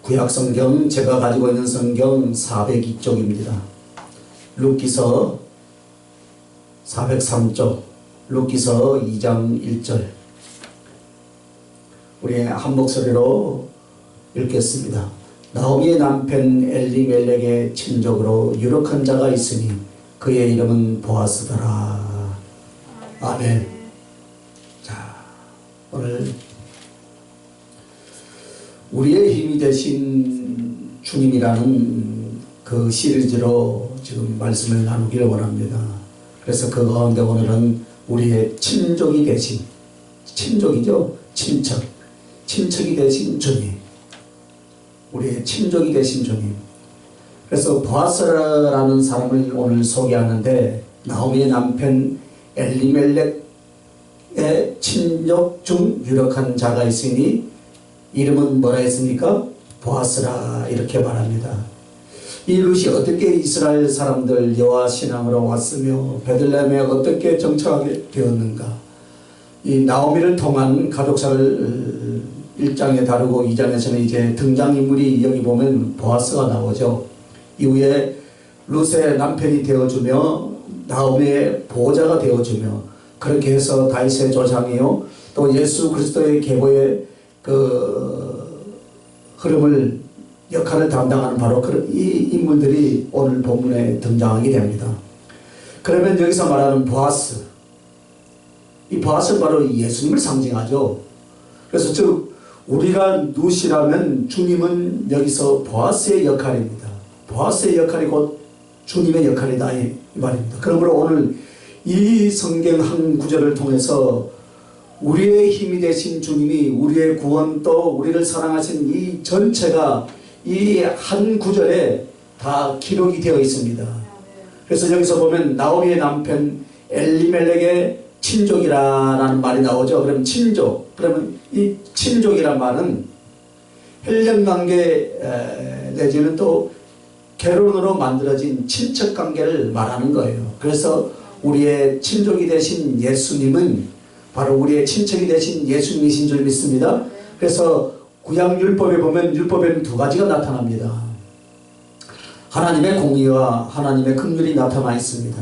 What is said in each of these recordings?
구약성경 제가 가지고 있는 성경 402쪽입니다. 룻기서 403쪽, 룻기서 2장 1절. 우리 한 목소리로 읽겠습니다. 나오미의 남편 엘리멜렉의 친족으로 유력한 자가 있으니 그의 이름은 보아스더라. 아멘. 자, 오늘 우리의 힘이 되신 주님이라는 그 시리즈로 지금 말씀을 나누기를 원합니다. 그래서 그 가운데 오늘은 우리의 친족이 되신, 친족이죠? 친척이 되신 주님, 우리의 친족이 되신 주님. 그래서 보아스라는 사람을 오늘 소개하는데, 나오미의 남편 엘리멜렉의 친족 중 유력한 자가 있으니 이름은 뭐라 했습니까? 보아스라, 이렇게 말합니다. 이 룻이 어떻게 이스라엘 사람들 여호와 신앙으로 왔으며 베들레헴에 어떻게 정착하게 되었는가? 이 나오미를 통한 가족사를 1장에 다루고 2장에서는 이제 등장인물이 여기 보면 보아스가 나오죠. 이후에 룻의 남편이 되어주며 나오미의 보호자가 되어주며, 그렇게 해서 다윗의 조상이요 또 예수 그리스도의 계보의 그 흐름을, 역할을 담당하는 바로 그런 이 인물들이 오늘 본문에 등장하게 됩니다. 그러면 여기서 말하는 보아스, 이 보아스는 바로 예수님을 상징하죠. 그래서 즉 우리가 룻이라면 주님은 여기서 보아스의 역할입니다. 보아스의 역할이 곧 주님의 역할이다, 이 말입니다. 그러므로 오늘 이 성경 한 구절을 통해서 우리의 힘이 되신 주님이 우리의 구원, 또 우리를 사랑하신 이 전체가 이 한 구절에 다 기록이 되어 있습니다. 그래서 여기서 보면 나오미의 남편 엘리멜렉의 친족이라는 말이 나오죠. 그럼 친족, 그러면 이 친족이란 말은 혈연관계 내지는 또 결혼으로 만들어진 친척관계를 말하는 거예요. 그래서 우리의 친족이 되신 예수님은 바로 우리의 친척이 되신 예수님이신 줄 믿습니다. 그래서 구약 율법에 보면 율법에는 두 가지가 나타납니다. 하나님의 공의와 하나님의 긍휼이 나타나 있습니다.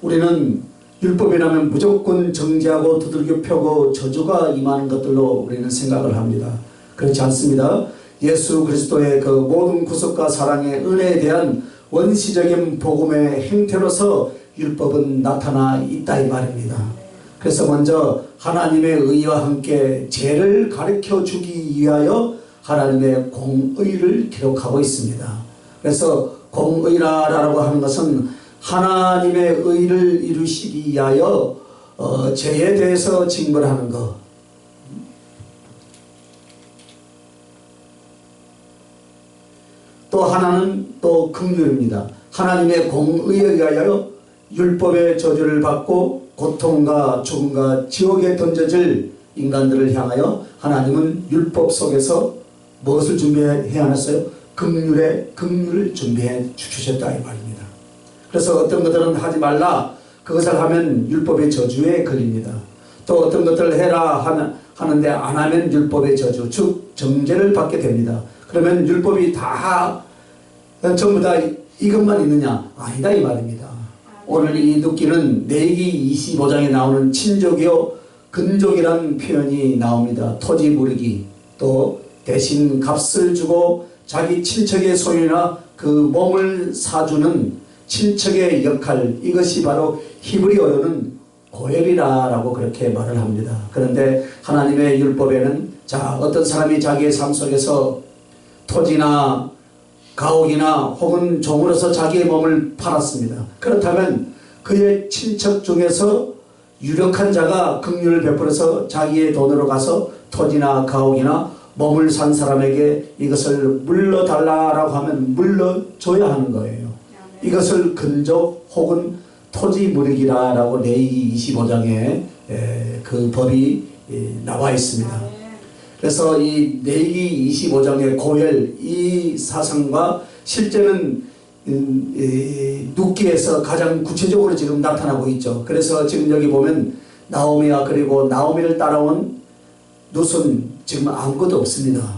우리는 율법이라면 무조건 정죄하고 두들겨 펴고 저주가 임하는 것들로 우리는 생각을 합니다. 그렇지 않습니다. 예수 그리스도의 그 모든 구속과 사랑의 은혜에 대한 원시적인 복음의 행태로서 율법은 나타나 있다, 이 말입니다. 그래서 먼저 하나님의 의와 함께 죄를 가르쳐 주기 위하여 하나님의 공의를 기록하고 있습니다. 그래서 공의라고 하는 것은 하나님의 의를 이루시기 위하여 죄에 대해서 징벌하는 것. 또 하나는 또 긍휼입니다. 하나님의 공의에 의하여 율법의 저주를 받고 고통과 죽음과 지옥에 던져질 인간들을 향하여 하나님은 율법 속에서 무엇을 준비해야 하셨어요? 긍휼을 준비해 주셨다, 이 말입니다. 그래서 어떤 것들은 하지 말라, 그것을 하면 율법의 저주에 걸립니다. 또 어떤 것들을 해라 하는데 안 하면 율법의 저주, 즉 정죄를 받게 됩니다. 그러면 율법이 다 전부 다 이것만 있느냐? 아니다, 이 말입니다. 오늘 이 룻기는 레위기 25장에 나오는 친족이요 근족이라는 표현이 나옵니다. 토지 무르기, 또 대신 값을 주고 자기 친척의 소유나 그 몸을 사주는 친척의 역할, 이것이 바로 히브리어로는 고엘이라고 그렇게 말을 합니다. 그런데 하나님의 율법에는 자, 어떤 사람이 자기의 삶 속에서 토지나 가옥이나 혹은 종으로서 자기의 몸을 팔았습니다. 그렇다면 그의 친척 중에서 유력한 자가 긍휼을 베풀어서 자기의 돈으로 가서 토지나 가옥이나 몸을 산 사람에게 이것을 물러달라고 하면 물러줘야 하는 거예요. 이것을 근족 혹은 토지 무르기라고 레위기 25장에 그 법이 나와 있습니다. 그래서 이 레위기 25장의 고엘, 이 사상과 실제는 룻기에서 가장 구체적으로 지금 나타나고 있죠. 그래서 지금 여기 보면 나오미와 그리고 나오미를 따라온 룻은 지금 아무것도 없습니다.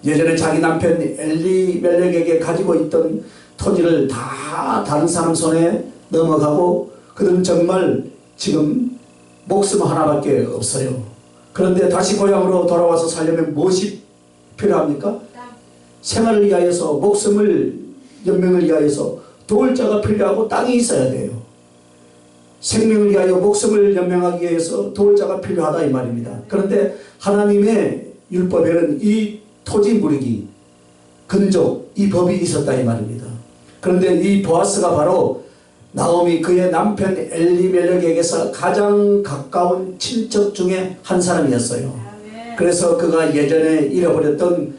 예전에 자기 남편 엘리멜렉에게 가지고 있던 토지를 다 다른 사람 손에 넘어가고 그들은 정말 지금 목숨 하나밖에 없어요. 그런데 다시 고향으로 돌아와서 살려면 무엇이 필요합니까? 생활을 위하여서, 목숨을 연명을 위하여서 도울 자가 필요하고 땅이 있어야 돼요. 생명을 위하여 목숨을 연명하기 위해서 도울 자가 필요하다 이 말입니다. 그런데 하나님의 율법에는 이 토지 무르기, 근족, 이 법이 있었다 이 말입니다. 그런데 이 보아스가 바로 나오미 그의 남편 엘리멜렉에게서 가장 가까운 친척 중에 한 사람이었어요. 그래서 그가 예전에 잃어버렸던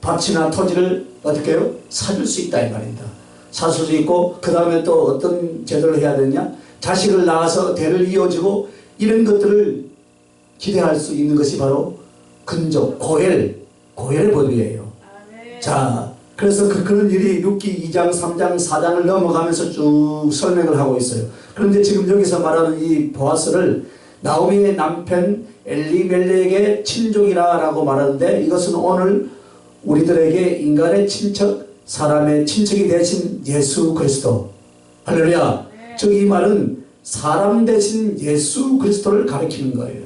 밭이나 토지를 어떻게 해요? 사줄 수 있다 이 말입니다. 사줄 수 있고 그 다음에 또 어떤 제도를 해야 되냐? 자식을 낳아서 대를 이어주고 이런 것들을 기대할 수 있는 것이 바로 근족, 고엘의 법이에요. 자, 그래서 그런 일이 룻기 2장, 3장, 4장을 넘어가면서 쭉 설명을 하고 있어요. 그런데 지금 여기서 말하는 이 보아스를 나오미의 남편 엘리멜렉의 친족이라고 말하는데 이것은 오늘 우리들에게 인간의 친척, 사람의 친척이 되신 예수 그리스도, 할렐루야. 즉 이 말은 사람 대신 예수 그리스도를 가리키는 거예요.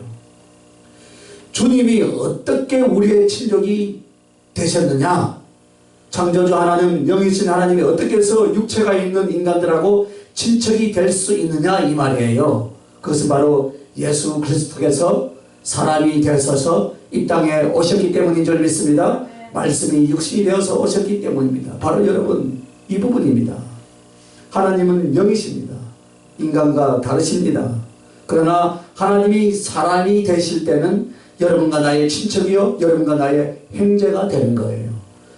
주님이 어떻게 우리의 친족이 되셨느냐? 창조주 하나님, 영이신 하나님이 어떻게 해서 육체가 있는 인간들하고 친척이 될 수 있느냐 이 말이에요. 그것은 바로 예수 그리스도께서 사람이 되셔서 이 땅에 오셨기 때문인 줄 믿습니다. 말씀이 육신이 되어서 오셨기 때문입니다. 바로 여러분 이 부분입니다. 하나님은 영이십니다. 인간과 다르십니다. 그러나 하나님이 사람이 되실 때는 여러분과 나의 친척이요 여러분과 나의 형제가 되는 거예요.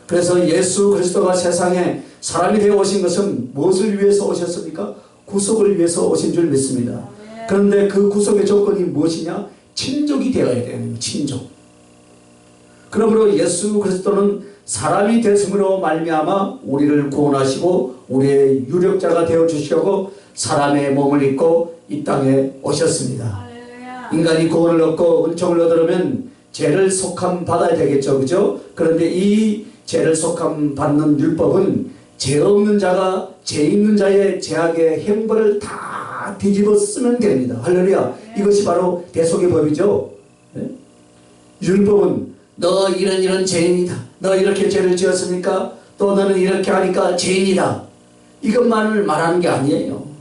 그래서 예수 그리스도가 세상에 사람이 되어 오신 것은 무엇을 위해서 오셨습니까? 구속을 위해서 오신 줄 믿습니다. 그런데 그 구속의 조건이 무엇이냐? 친족이 되어야 되는 친족. 그러므로 예수 그리스도는 사람이 되심으로 말미암아 우리를 구원하시고 우리의 유력자가 되어주시려고 사람의 몸을 입고 이 땅에 오셨습니다. 인간이 구원을 얻고 은총을 얻으려면 죄를 속함 받아야 되겠죠, 그죠? 그런데 이 죄를 속함 받는 율법은 죄 없는 자가 죄 있는 자의 죄악의 형벌을 다 뒤집어 쓰면 됩니다. 할렐루야. 이것이 바로 대속의 법이죠. 네? 율법은 너 이런 죄인이다. 너 이렇게 죄를 지었으니까 또 너는 이렇게 하니까 죄인이다. 이것만을 말하는 게 아니에요.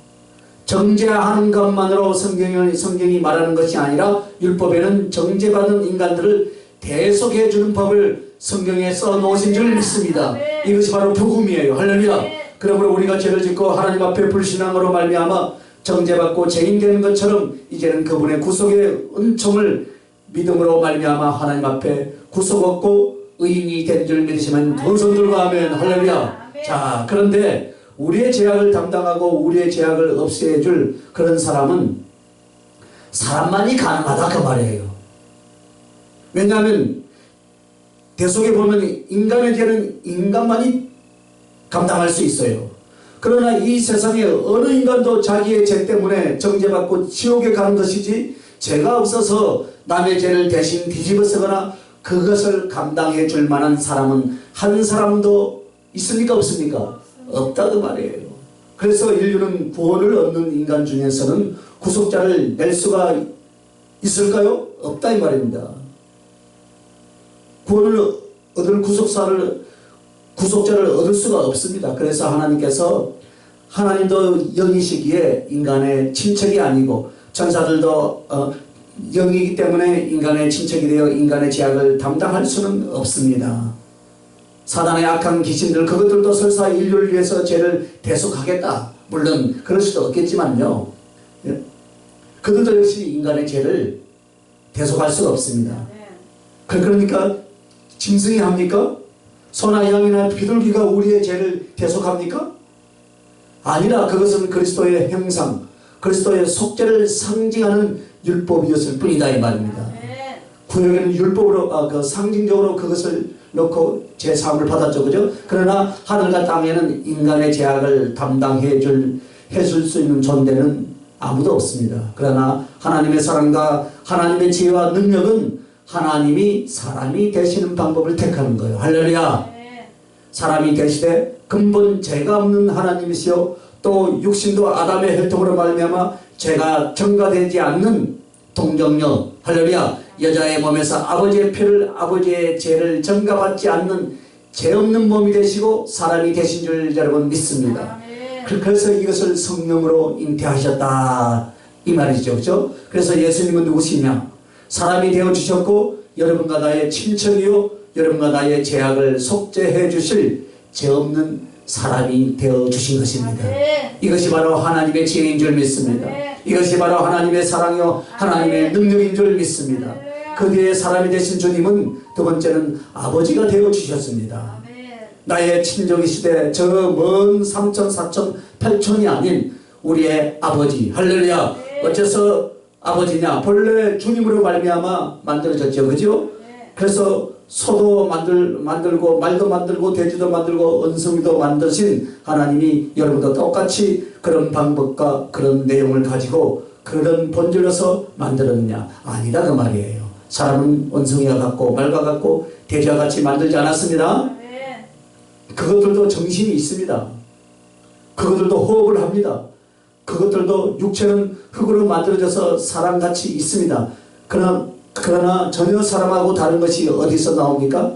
정죄하는 것만으로 성경이 말하는 것이 아니라 율법에는 정죄받는 인간들을 대속해 주는 법을 성경에 써놓으신 줄 믿습니다. 이것이 바로 복음이에요. 할렐루야. 그러므로 우리가 죄를 짓고 하나님 앞에 불신앙으로 말미암아 정죄받고 죄인 되는 것처럼 이제는 그분의 구속의 은총을 믿음으로 말미암아 하나님 앞에 구속 얻고 의인이 된 줄 믿으시면 두 손 들고 하면 할렐루야. 자, 그런데 우리의 죄악을 담당하고 우리의 죄악을 없애줄 그런 사람은 사람만이 가능하다 그 말이에요. 왜냐하면 대속에 보면 인간의 죄는 인간만이 감당할 수 있어요. 그러나 이 세상에 어느 인간도 자기의 죄 때문에 정죄받고 지옥에 가는 것이지 죄가 없어서 남의 죄를 대신 뒤집어 쓰거나 그것을 감당해 줄 만한 사람은 한 사람도 있습니까 없습니까? 없다 그 말이에요. 그래서 인류는 구원을 얻는 인간 중에서는 구속자를 낼 수가 있을까요? 없다 이 말입니다. 구원을 얻을 구속자를 얻을 수가 없습니다. 그래서 하나님께서 하나님도 영이시기에 인간의 친척이 아니고 천사들도 영이기 때문에 인간의 친척이 되어 인간의 죄악을 담당할 수는 없습니다. 사단의 악한 귀신들 그것들도 설사 인류를 위해서 죄를 대속하겠다. 물론 그럴 수도 없겠지만요. 그들도 역시 인간의 죄를 대속할 수가 없습니다. 그러니까 짐승이 합니까? 소나 양이나 비둘기가 우리의 죄를 대속합니까? 아니라 그것은 그리스도의 형상, 그리스도의 속죄를 상징하는 율법이었을 뿐이다 이 말입니다. 구약에는 율법으로 상징적으로 그것을 놓고 제 사함을 받았죠, 그죠? 그러나 하늘과 땅에는 인간의 죄악을 담당해줄 수 있는 존재는 아무도 없습니다. 그러나 하나님의 사랑과 하나님의 지혜와 능력은 하나님이 사람이 되시는 방법을 택하는 거예요. 할렐루야. 사람이 되시되 근본 죄가 없는 하나님이시요 또 육신도 아담의 혈통으로 말미암아 죄가 전가되지 않는 동정녀 할렐루야 여자의 몸에서 아버지의 피를 아버지의 죄를 전가받지 않는 죄 없는 몸이 되시고 사람이 되신 줄 여러분 믿습니다. 그래서 이것을 성령으로 잉태하셨다 이 말이죠. 그렇죠? 그래서 예수님은 누구시냐? 사람이 되어주셨고 여러분과 나의 친척이요 여러분과 나의 죄악을 속죄해 주실 죄 없는 사람이 되어주신 것입니다. 이것이 바로 하나님의 지혜인 줄 믿습니다. 이것이 바로 하나님의 사랑이요 하나님의 능력인 줄 믿습니다. 그 뒤에 사람이 되신 주님은 두 번째는 아버지가 되어주셨습니다. 나의 친족이시되 저 먼 3천 4천 8천이 아닌 우리의 아버지 할렐루야. 어째서 아버지냐? 본래 주님으로 말미암아 만들어졌죠. 그죠? 그래서 소도 만들고 말도 만들고 돼지도 만들고 원숭이도 만드신 하나님이 여러분도 똑같이 그런 방법과 그런 내용을 가지고 그런 본질로서 만들었느냐? 아니다 그 말이에요. 사람은 원숭이와 같고 말과 같고 돼지와 같이 만들지 않았습니다. 그것들도 정신이 있습니다. 그것들도 호흡을 합니다. 그것들도 육체는 흙으로 만들어져서 사람같이 있습니다. 그러나 전혀 사람하고 다른 것이 어디서 나옵니까?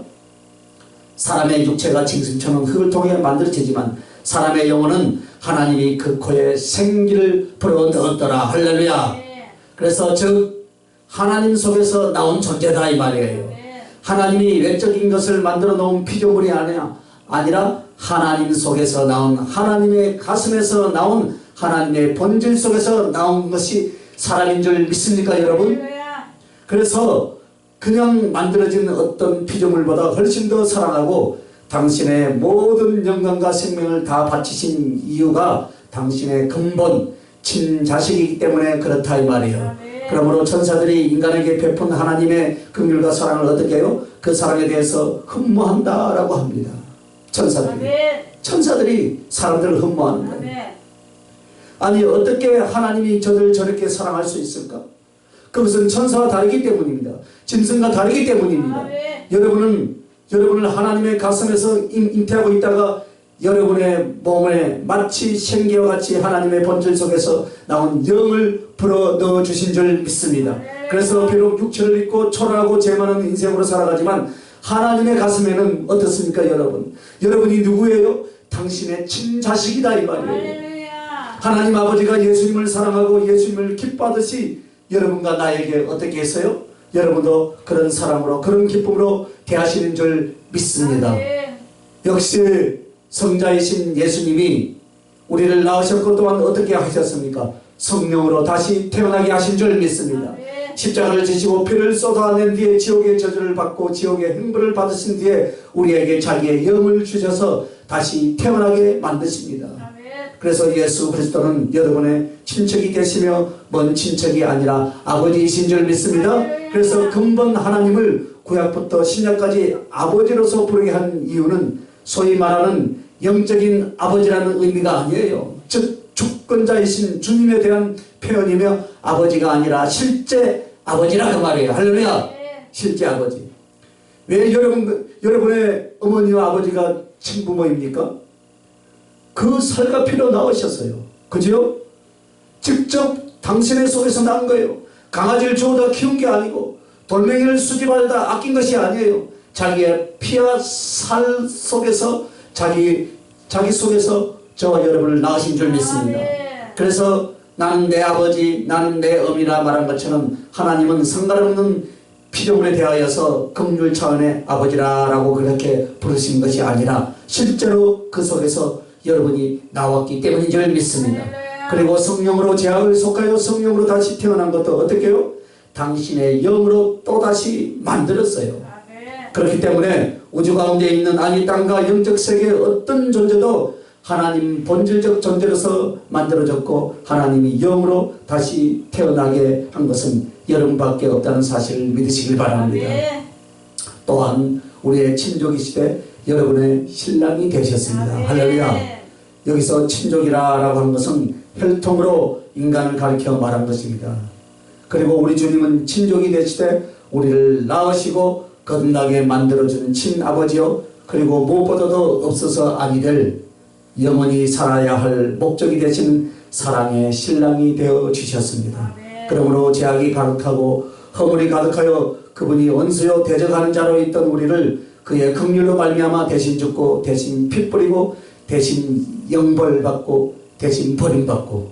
사람의 육체가 짐승처럼 흙을 통해 만들어지지만 사람의 영혼은 하나님이 그 코에 생기를 불어넣었더라. 할렐루야. 그래서 즉 하나님 속에서 나온 존재다 이 말이에요. 하나님이 외적인 것을 만들어 놓은 피조물이 아니라 하나님 속에서 나온 하나님의 가슴에서 나온 하나님의 본질 속에서 나온 것이 사람인 줄 믿습니까 여러분? 그래서 그냥 만들어진 어떤 피조물보다 훨씬 더 사랑하고 당신의 모든 영광과 생명을 다 바치신 이유가 당신의 근본 친자식이기 때문에 그렇다 이 말이에요. 그러므로 천사들이 인간에게 베푼 하나님의 긍휼과 사랑을 어떻게 해요? 그 사랑에 대해서 흠모한다라고 합니다. 천사들이 사람들을 흠모하는 거예요. 아니 어떻게 하나님이 저들 저렇게 사랑할 수 있을까? 그것은 천사와 다르기 때문입니다. 짐승과 다르기 때문입니다. 여러분을 하나님의 가슴에서 잉태하고 있다가 여러분의 몸에 마치 생기와 같이 하나님의 본질 속에서 나온 영을 불어넣어 주신 줄 믿습니다. 그래서 비록 육체를 입고 초라하고 죄 많은 인생으로 살아가지만 하나님의 가슴에는 어떻습니까 여러분? 여러분이 누구예요? 당신의 친자식이다 이 말이에요. 하나님 아버지가 예수님을 사랑하고 예수님을 기뻐하듯이 여러분과 나에게 어떻게 했어요? 여러분도 그런 사랑으로 그런 기쁨으로 대하시는 줄 믿습니다. 역시 성자이신 예수님이 우리를 낳으셨고 또한 어떻게 하셨습니까? 성령으로 다시 태어나게 하신 줄 믿습니다. 십자가를 지시고 피를 쏟아낸 뒤에 지옥의 저주를 받고 지옥의 행벌을 받으신 뒤에 우리에게 자기의 영을 주셔서 다시 태어나게 만드십니다. 그래서 예수 그리스도는 여러분의 친척이 되시며 먼 친척이 아니라 아버지이신 줄 믿습니다. 그래서 근본 하나님을 구약부터 신약까지 아버지로서 부르게 한 이유는 소위 말하는 영적인 아버지라는 의미가 아니에요. 즉 주권자이신 주님에 대한 표현이며 아버지가 아니라 실제 아버지라 그 말이에요. 할렐루야. 실제 아버지. 왜 여러분의 어머니와 아버지가 친부모입니까? 그 살과 피로 낳으셨어요. 그죠? 직접 당신의 속에서 난 거예요. 강아지를 주워다 키운 게 아니고 돌멩이를 수집하려다 아낀 것이 아니에요. 자기의 피와 살 속에서 자기 속에서 저와 여러분을 낳으신 줄 믿습니다. 그래서 나는 내 아버지 나는 내 어미라 말한 것처럼 하나님은 상관없는 피조물에 대하여서 긍휼 차원의 아버지라고 그렇게 부르신 것이 아니라 실제로 그 속에서 여러분이 나왔기 때문인 줄 믿습니다. 그리고 성령으로 죄악을 속하여 성령으로 다시 태어난 것도 어떻게 해요? 당신의 영으로 또다시 만들었어요. 그렇기 때문에 우주 가운데 있는 아니 땅과 영적 세계의 어떤 존재도 하나님 본질적 존재로서 만들어졌고 하나님이 영으로 다시 태어나게 한 것은 여러분밖에 없다는 사실을 믿으시길 바랍니다. 또한 우리의 친족이시되 여러분의 신랑이 되셨습니다. 할렐루야. 여기서 친족이라고 하는 것은 혈통으로 인간을 가리켜 말한 것입니다. 그리고 우리 주님은 친족이 되시되 우리를 낳으시고 거듭나게 만들어주는 친아버지요, 그리고 무엇보다도 없어서 아니 될 영원히 살아야 할 목적이 되신 사랑의 신랑이 되어 주셨습니다. 그러므로 죄악이 가득하고 허물이 가득하여 그분이 원수요 대적하는 자로 있던 우리를 그의 긍휼로 말미암아 대신 죽고 대신 피 뿌리고 대신 영벌받고 대신 버림받고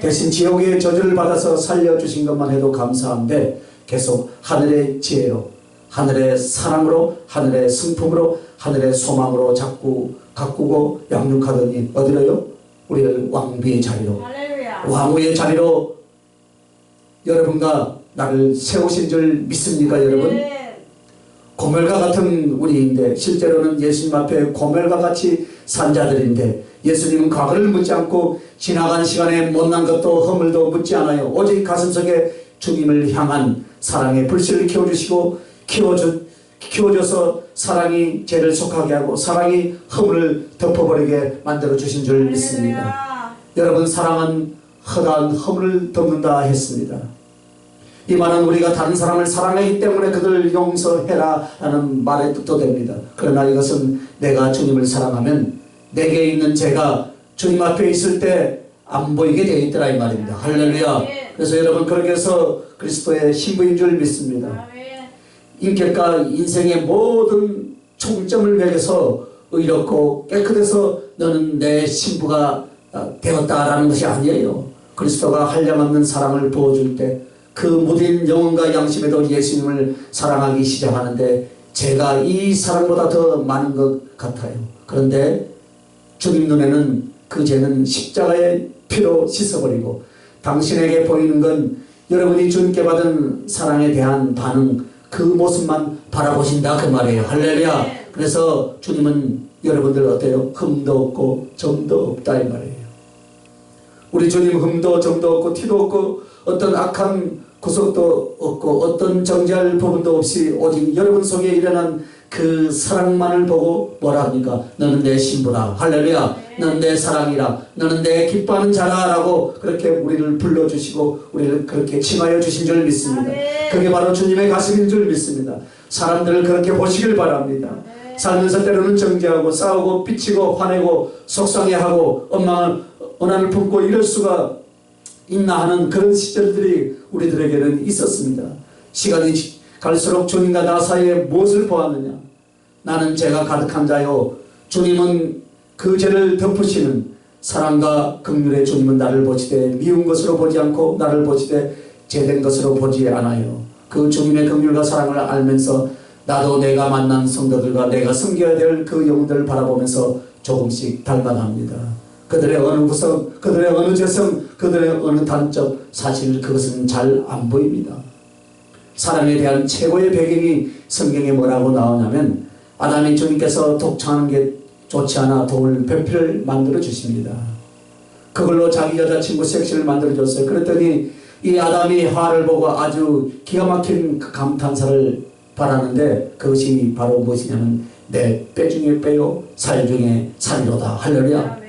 대신 지옥의 저주를 받아서 살려주신 것만 해도 감사한데 계속 하늘의 지혜로, 하늘의 사랑으로, 하늘의 성품으로, 하늘의 소망으로 자꾸 가꾸고 양육하더니 어디로요? 우리를 왕비의 자리로, 왕후의 자리로 여러분과 나를 세우신 줄 믿습니까 여러분? 고멜과 같은 우리인데 실제로는 예수님 앞에 고멜과 같이 산 자들인데 예수님은 과거를 묻지 않고 지나간 시간에 못난 것도 허물도 묻지 않아요. 오직 가슴속에 주님을 향한 사랑의 불씨를 키워주시고 키워줘서 사랑이 죄를 속하게 하고 사랑이 허물을 덮어버리게 만들어주신 줄 믿습니다. 여러분, 사랑은 허다한 허물을 덮는다 했습니다. 이 말은 우리가 다른 사람을 사랑하기 때문에 그들을 용서해라 라는 말의 뜻도 됩니다. 그러나 이것은 내가 주님을 사랑하면 내게 있는 죄가 주님 앞에 있을 때 안 보이게 되어 있더라 이 말입니다. 할렐루야. 그래서 여러분, 그렇게 해서 그리스도의 신부인 줄 믿습니다. 인격과 인생의 모든 총점을 매겨서 의롭고 깨끗해서 너는 내 신부가 되었다라는 것이 아니에요. 그리스도가 한량없는 사랑을 부어줄 때 그 무딘 영혼과 양심에도 예수님을 사랑하기 시작하는데 제가 이 사랑보다 더 많은 것 같아요. 그런데 주님 눈에는 그 죄는 십자가의 피로 씻어버리고 당신에게 보이는 건 여러분이 주님께 받은 사랑에 대한 반응, 그 모습만 바라보신다 그 말이에요. 할렐루야. 그래서 주님은 여러분들 어때요? 흠도 없고 점도 없다 이 말이에요. 우리 주님 흠도 점도 없고 티도 없고 어떤 악한 구석도 없고 어떤 정죄할 부분도 없이 오직 여러분 속에 일어난 그 사랑만을 보고 뭐라 합니까? 너는 내 신부라. 할렐루야. 너는 내 사랑이라. 너는 내 기뻐하는 자라 라고 그렇게 우리를 불러주시고 우리를 그렇게 칭하여 주신 줄 믿습니다. 그게 바로 주님의 가슴인 줄 믿습니다. 사람들을 그렇게 보시길 바랍니다. 살면서 때로는 정죄하고 싸우고 삐치고 화내고 속상해하고 원한을 품고 이럴 수가 있나 하는 그런 시절들이 우리들에게는 있었습니다. 시간이 갈수록 주님과 나 사이에 무엇을 보았느냐? 나는 죄가 가득한 자요. 주님은 그 죄를 덮으시는 사랑과 긍휼의 주님은 나를 보시되 미운 것으로 보지 않고 나를 보시되 죄된 것으로 보지 않아요. 그 주님의 긍휼과 사랑을 알면서 나도 내가 만난 성도들과 내가 섬겨야 될 그 영혼들을 바라보면서 조금씩 닮아갑니다. 그들의 어느 구석, 그들의 어느 죄성, 그들의 어느 단점, 사실 그것은 잘 안 보입니다. 사랑에 대한 최고의 배경이 성경에 뭐라고 나오냐면 아담이 주님께서 독창하는 게 좋지 않아 돌 배필을 만들어 주십니다. 그걸로 자기 여자친구 섹시를 만들어 줬어요. 그랬더니 이 아담이 화를 보고 아주 기가 막힌 감탄사를 바라는데 그것이 바로 무엇이냐면 내 뼈 중에 뼈요 살 중에 살이로다. 할렐루야.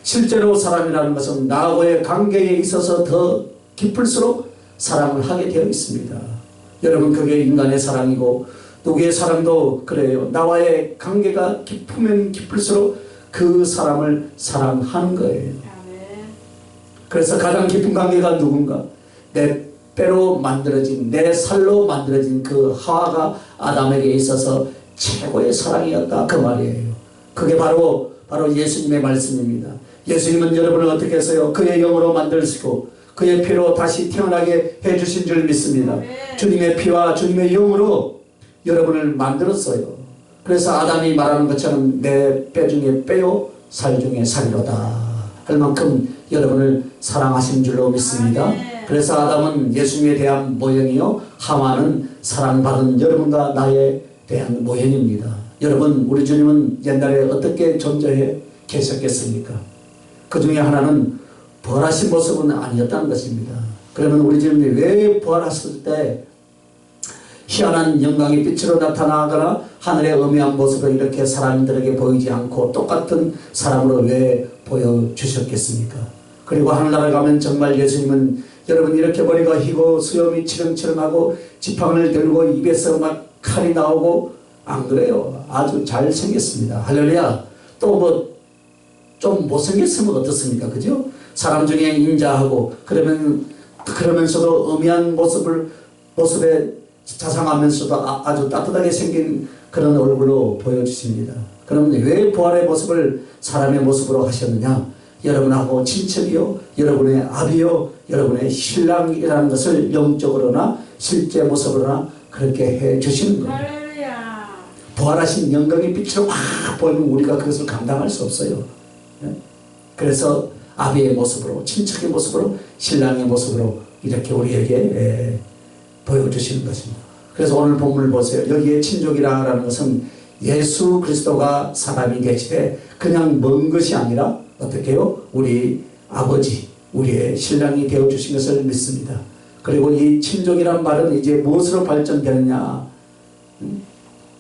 실제로 사람이라는 것은 나하고의 관계에 있어서 더 깊을수록 사랑을 하게 되어 있습니다. 여러분, 그게 인간의 사랑이고 누구의 사랑도 그래요. 나와의 관계가 깊으면 깊을수록 그 사람을 사랑하는 거예요. 그래서 가장 깊은 관계가 누군가? 내 뼈로 만들어진, 내 살로 만들어진 그 하와가 아담에게 있어서 최고의 사랑이었다 그 말이에요. 그게 바로 예수님의 말씀입니다. 예수님은 여러분을 어떻게 했어요? 그의 영으로 만드시고 그의 피로 다시 태어나게 해주신 줄 믿습니다. 주님의 피와 주님의 영으로 여러분을 만들었어요. 그래서 아담이 말하는 것처럼 내 뼈 중에 뼈요 살 중에 살이로다 할 만큼 여러분을 사랑하신 줄로 믿습니다. 그래서 아담은 예수님에 대한 모형이요, 하와는 사랑받은 여러분과 나에 대한 모형입니다. 여러분, 우리 주님은 옛날에 어떻게 존재해 계셨겠습니까? 그 중에 하나는 부활하신 모습은 아니었다는 것입니다. 그러면 우리 주님이 왜 부활하실 때 희한한 영광의 빛으로 나타나거나 하늘의 엄연한 모습으로 이렇게 사람들에게 보이지 않고 똑같은 사람으로 왜 보여주셨겠습니까? 그리고 하늘나라에 가면 정말 예수님은 여러분 이렇게 머리가 휘고 수염이 치렁치렁하고 지팡이를 들고 입에서 막 칼이 나오고 안 그래요. 아주 잘생겼습니다. 할렐루야. 또 뭐 좀 못생겼으면 어떻습니까? 그죠? 사람 중에 인자하고 그러면서도 엄한 모습에 자상하면서도 아주 따뜻하게 생긴 그런 얼굴로 보여주십니다. 그러면 왜 부활의 모습을 사람의 모습으로 하셨느냐? 여러분하고 친척이요, 여러분의 아비요, 여러분의 신랑이라는 것을 영적으로나 실제 모습으로나 그렇게 해 주시는 거예요. 부활하신 영광의 빛으로 확 보이면 우리가 그것을 감당할 수 없어요. 그래서 아비의 모습으로, 친척의 모습으로, 신랑의 모습으로 이렇게 우리에게 보여주시는 것입니다. 그래서 오늘 본문을 보세요. 여기에 친족이라는 것은 예수 그리스도가 사람이 되시되 그냥 먼 것이 아니라 어떻게 해요? 우리 아버지, 우리의 신랑이 되어주신 것을 믿습니다. 그리고 이 친족이란 말은 이제 무엇으로 발전되느냐?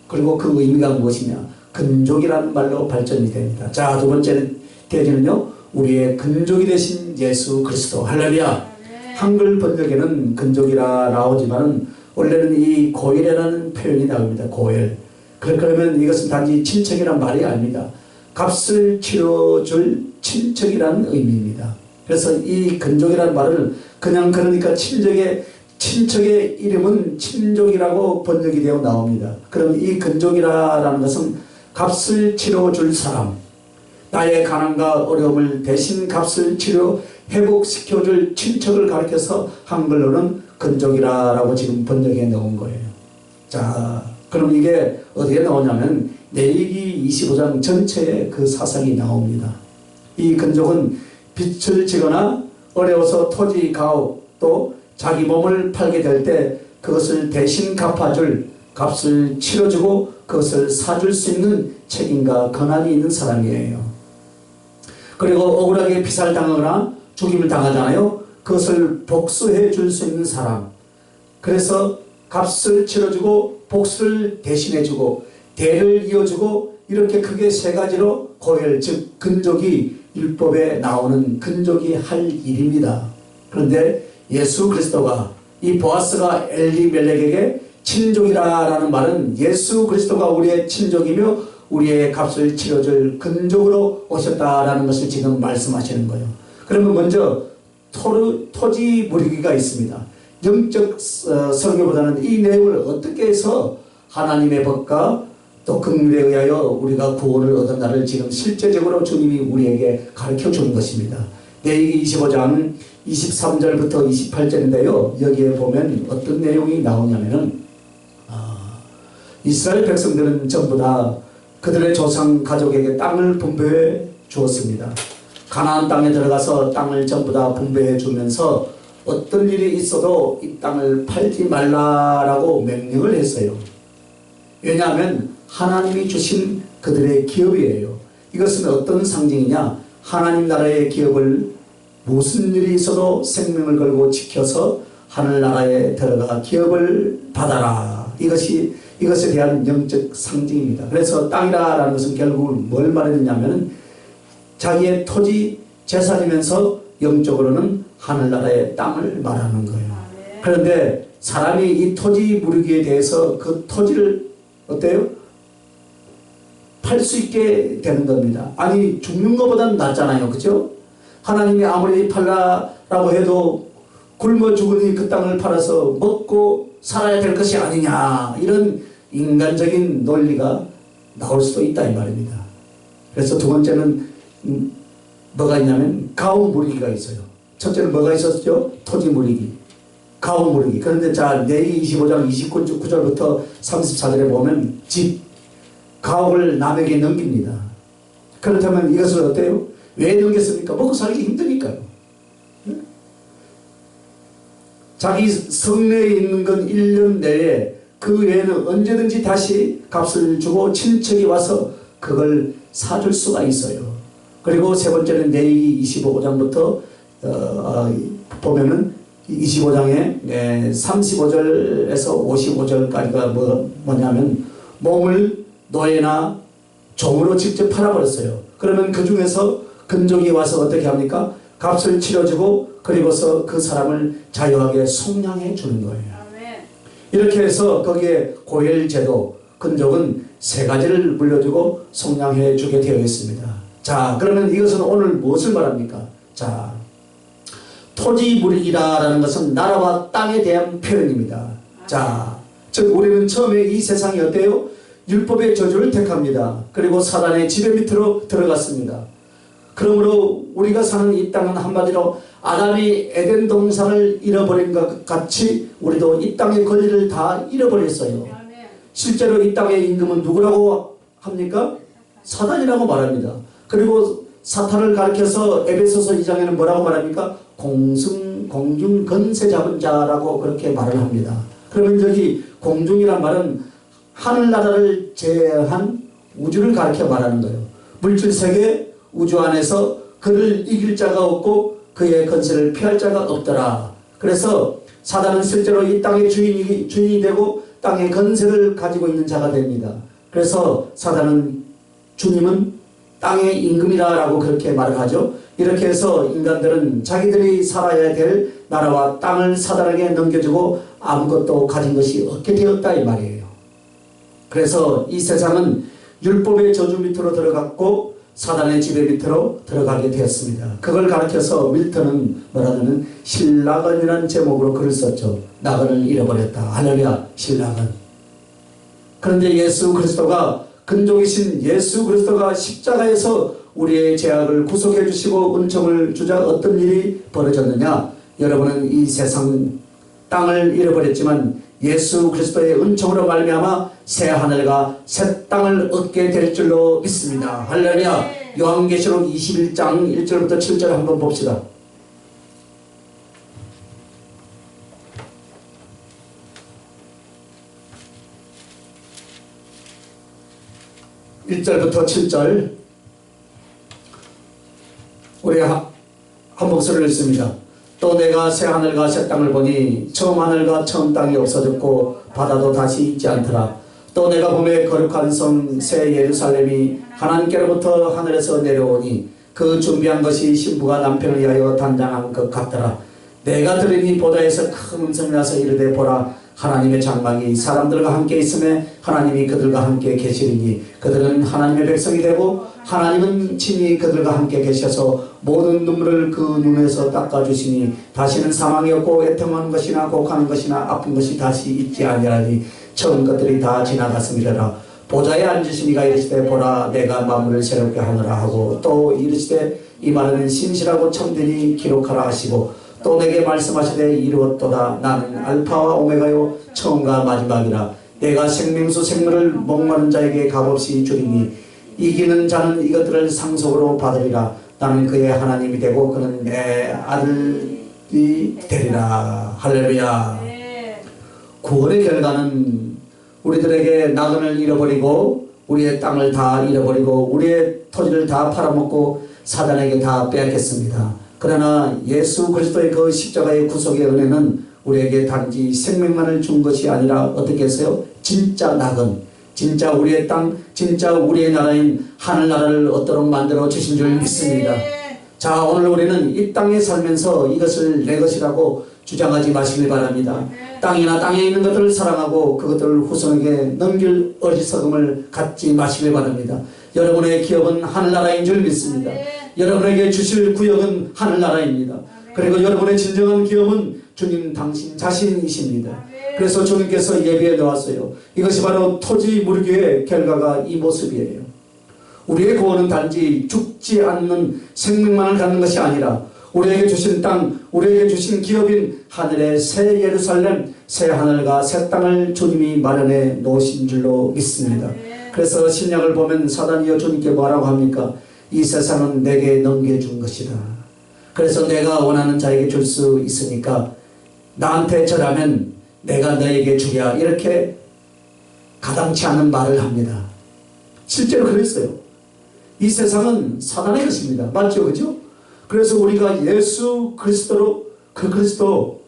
그리고 그 의미가 무엇이냐? 근족이라는 말로 발전이 됩니다. 자, 두 번째는 대지는요, 우리의 근족이 되신 예수 그리스도. 할렐루야. 한글 번역에는 근족이라 나오지만은 원래는 이 고엘이라는 표현이 나옵니다. 고엘. 그러면 이것은 단지 친척이란 말이 아닙니다. 값을 치러줄 친척이라는 의미입니다. 그래서 이 근족이라는 말을 그냥 그러니까 친척의 이름은 친족이라고 번역이 되어 나옵니다. 그럼 이 근족이라는 것은 값을 치러줄 사람, 나의 가난과 어려움을 대신 값을 치러 회복시켜줄 친척을 가리켜서 한글로는 근족이라고 지금 번역해 놓은 거예요. 자, 그럼 이게 어디에 나오냐면 레위기 25장 전체에 그 사상이 나옵니다. 이 근족은 빚을 지거나 어려워서 토지 가옥 또 자기 몸을 팔게 될 때 그것을 대신 갚아줄, 값을 치러주고 그것을 사줄 수 있는 책임과 권한이 있는 사람이에요. 그리고 억울하게 피살당하거나 죽임을 당하잖아요. 그것을 복수해 줄 수 있는 사람. 그래서 값을 치러주고 복수를 대신해주고 대를 이어주고 이렇게 크게 세 가지로 고엘, 즉 근족이 율법에 나오는 근족이 할 일입니다. 그런데 예수 그리스도가 이 보아스가 엘리멜렉에게 친족이라는 말은 예수 그리스도가 우리의 친족이며 우리의 값을 치러줄 근족으로 오셨다라는 것을 지금 말씀하시는 거예요. 그러면 먼저 토지 무리기가 있습니다. 영적 설교보다는 이 내용을 어떻게 해서 하나님의 법과 또 긍휼에 의하여 우리가 구원을 얻었나를 지금 실제적으로 주님이 우리에게 가르쳐 주는 것입니다. 레위기 25장 23절부터 28절인데요. 여기에 보면 어떤 내용이 나오냐면은 이스라엘 백성들은 전부 다 그들의 조상 가족에게 땅을 분배해 주었습니다. 가나안 땅에 들어가서 땅을 전부 다 분배해 주면서 어떤 일이 있어도 이 땅을 팔지 말라라고 명령을 했어요. 왜냐하면 하나님이 주신 그들의 기업이에요. 이것은 어떤 상징이냐? 하나님 나라의 기업을 무슨 일이 있어도 생명을 걸고 지켜서 하늘나라에 들어가 기업을 받아라. 이것에 대한 영적 상징입니다. 그래서 땅이라는 것은 결국은 뭘 말했느냐면 자기의 토지 재산이면서 영적으로는 하늘나라의 땅을 말하는 거예요. 그런데 사람이 이 토지 무르기에 대해서 그 토지를 어때요? 팔 수 있게 되는 겁니다. 아니 죽는 것보다는 낫잖아요. 그죠? 하나님이 아무리 팔라라고 해도 굶어 죽으니 그 땅을 팔아서 먹고 살아야 될 것이 아니냐, 이런 인간적인 논리가 나올 수도 있다 이 말입니다. 그래서 두 번째는 뭐가 있냐면 가옥 무르기가 있어요. 첫째는 뭐가 있었죠? 토지 무르기, 가옥 무르기. 그런데 자, 레위기 25장 29절부터 34절에 보면 집, 가옥을 남에게 넘깁니다. 그렇다면 이것을 어때요? 왜 넘겼습니까? 먹고 살기 힘드니까요. 자기 성내에 있는 건 1년 내에 그 외에는 언제든지 다시 값을 주고 친척이 와서 그걸 사줄 수가 있어요. 그리고 세 번째는 레위기 25장부터 보면은 25장에 35절에서 55절까지가 뭐냐면 몸을 노예나 종으로 직접 팔아버렸어요. 그러면 그 중에서 근족이 와서 어떻게 합니까? 값을 치러주고 그리고서 그 사람을 자유하게 속량해 주는 거예요. 이렇게 해서 거기에 고혈제도, 근족은 세 가지를 물려주고 속량해 주게 되어 있습니다. 자, 그러면 이것은 오늘 무엇을 말합니까? 자, 토지무리기라는 것은 나라와 땅에 대한 표현입니다. 자, 즉 우리는 처음에 이 세상이 어때요? 율법의 저주를 택합니다. 그리고 사단의 지배 밑으로 들어갔습니다. 그러므로 우리가 사는 이 땅은 한마디로 아담이 에덴 동산을 잃어버린 것 같이 우리도 이 땅의 권리를 다 잃어버렸어요. 실제로 이 땅의 임금은 누구라고 합니까? 사단이라고 말합니다. 그리고 사탄을 가리켜서 에베소서 2장에는 뭐라고 말합니까? 공중 건세 잡은 자라고 그렇게 말을 합니다. 그러면 여기 공중이란 말은 하늘나라를 제외한 우주를 가리켜 말하는 거예요. 물질세계 우주 안에서 그를 이길 자가 없고 그의 건세를 피할 자가 없더라. 그래서 사단은 실제로 이 땅의 주인이 되고 땅의 건세를 가지고 있는 자가 됩니다. 그래서 사단은 주님은 땅의 임금이라고 그렇게 말을 하죠. 이렇게 해서 인간들은 자기들이 살아야 될 나라와 땅을 사단에게 넘겨주고 아무것도 가진 것이 없게 되었다 이 말이에요. 그래서 이 세상은 율법의 저주 밑으로 들어갔고 사단의 지배 밑으로 들어가게 되었습니다. 그걸 가르쳐서 밀턴은 뭐라냐면 신라건이라는 제목으로 글을 썼죠. 나건을 잃어버렸다. 할렐루야, 신라건. 그런데 예수 그리스도가 근족이신 예수 그리스도가 십자가에서 우리의 죄악을 구속해 주시고 은총을 주자 어떤 일이 벌어졌느냐? 여러분은 이 세상 땅을 잃어버렸지만 예수 그리스도의 은총으로 말미암아 새 하늘과 새 땅을 얻게 될 줄로 믿습니다. 할렐루야. 요한계시록 21장 1절부터 7절 한번 봅시다. (1절부터) 7절 우리 한 목소리를 읽습니다. 또 내가 새 하늘과 새 땅을 보니 처음 하늘과 처음 땅이 없어졌고 바다도 다시 있지 않더라. 또 내가 보매 거룩한 성 새 예루살렘이 하나님께로부터 하늘에서 내려오니 그 준비한 것이 신부가 남편을 위하여 단장한 것 같더라. 내가 들으니 보다에서 큰 음성이 나서 이르되 보라 하나님의 장막이 사람들과 함께 있음에 하나님이 그들과 함께 계시리니 그들은 하나님의 백성이 되고 하나님은 친히 그들과 함께 계셔서 모든 눈물을 그 눈에서 닦아주시니 다시는 사망이 없고 애통하는 것이나 곡하는 것이나 아픈 것이 다시 있지 아니하니 처음 것들이 다 지나갔음이라. 보좌에 앉으신 이가 이르시되 보라 내가 만물을 새롭게 하노라 하고 또 이르시되 이 말은 신실하고 참되니 기록하라 하시고 또 내게 말씀하시되 이루었도다. 나는 알파와 오메가요 처음과 마지막이라. 내가 생명수 생물을 목마른 자에게 값없이 주리니 이기는 자는 이것들을 상속으로 받으리라. 나는 그의 하나님이 되고 그는 내 아들이 되리라. 할렐루야. 구원의 결과는 우리들에게 나그네를 잃어버리고 우리의 땅을 다 잃어버리고 우리의 토지를 다 팔아먹고 사단에게 다 빼앗겼습니다. 그러나 예수 그리스도의 그 십자가의 구속의 은혜는 우리에게 단지 생명만을 준 것이 아니라 어떻게 했어요? 진짜 낙은, 진짜 우리의 땅, 진짜 우리의 나라인 하늘나라를 얻도록 만들어 주신 줄 믿습니다. 자, 오늘 우리는 이 땅에 살면서 이것을 내 것이라고 주장하지 마시길 바랍니다. 땅이나 땅에 있는 것들을 사랑하고 그것들을 후손에게 넘길 어리석음을 갖지 마시길 바랍니다. 여러분의 기업은 하늘나라인 줄 믿습니다. 여러분에게 주실 구역은 하늘나라입니다. 그리고 여러분의 진정한 기업은 주님 당신 자신이십니다. 그래서 주님께서 예비해 놓았어요. 이것이 바로 토지 무르기의 결과가 이 모습이에요. 우리의 구원은 단지 죽지 않는 생명만을 갖는 것이 아니라 우리에게 주신 땅, 우리에게 주신 기업인 하늘의 새 예루살렘, 새 하늘과 새 땅을 주님이 마련해 놓으신 줄로 믿습니다. 그래서 신약을 보면 사단이여 주님께 뭐라고 합니까? 이 세상은 내게 넘겨준 것이다. 그래서 내가 원하는 자에게 줄 수 있으니까 나한테 절하면 내가 너에게 주랴. 이렇게 가당치 않은 말을 합니다. 실제로 그랬어요. 이 세상은 사단의 것입니다. 맞죠? 그죠? 그래서 우리가 예수 그리스도로 그 그리스도